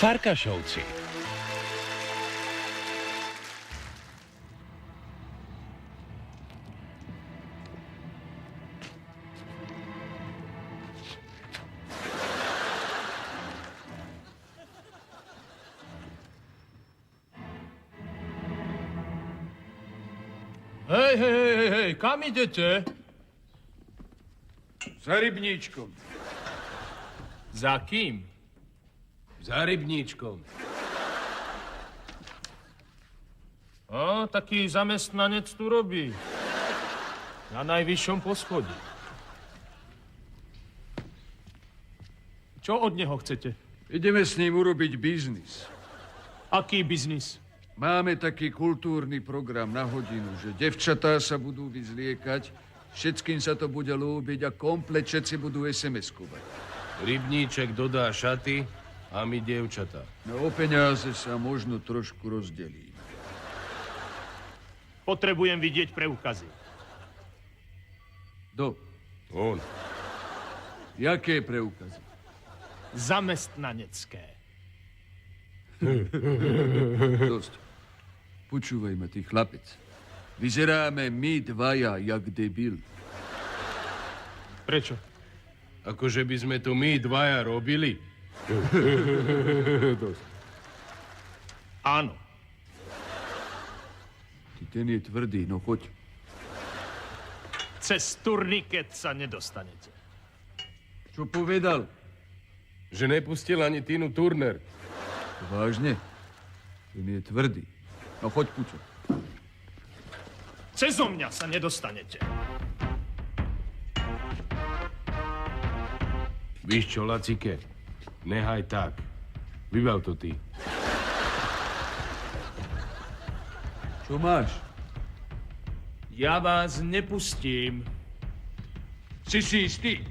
Farkašovci. Hej, kam idete? Za rybníčkom. Za kým? Za rybníčkom. A, taký zamestnanec tu robí. Na najvyššom poschodí. Čo od neho chcete? Ideme s ním urobiť biznis. Aký biznis? Máme taký kultúrny program na hodinu, že devčatá sa budú vyzliekať, všetkým sa to bude ľúbiť a komplet všetci budú SMS-kovať. Rybníček dodá šaty a my dievčatá. No o peniaze sa možno trošku rozdelíme. Potrebujem vidieť preukazy. Do. On. Jaké preukazy? Zamestnanecké. Dosť. Počúvaj ma, ty chlapec. Vyzeráme my dvaja, jak debil. Prečo? Akože by sme to my dvaja robili? Áno. Ty ten je tvrdý, no choď. Cez turniket sa nedostanete. Čo povedal? Že nepustil ani Tinu Turner. Vážne? Ten je tvrdý. No choď, Pučo. Cezo mňa sa nedostanete. Víš čo, Lacike? Nehaj tak. Vybav to ty. Čo máš? Ja vás nepustím. Si istý?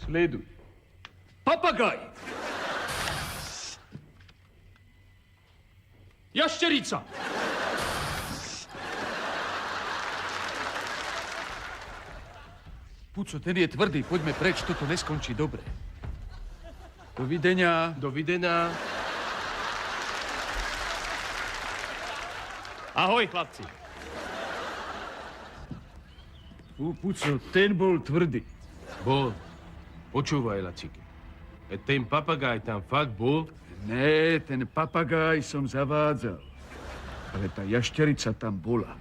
Sleduj. Papagaj! Jašterica! Puco, ten je tvrdý, poďme preč, toto neskončí dobre. Dovidenia. Dovidenia. Ahoj, chlapci. Puco, ten bol tvrdý. Bol. Počúvaj, Lacike. Ten papagaj tam fakt bol? Ne, ten papagaj som zavádzal. Ale tá jašterica tam bola.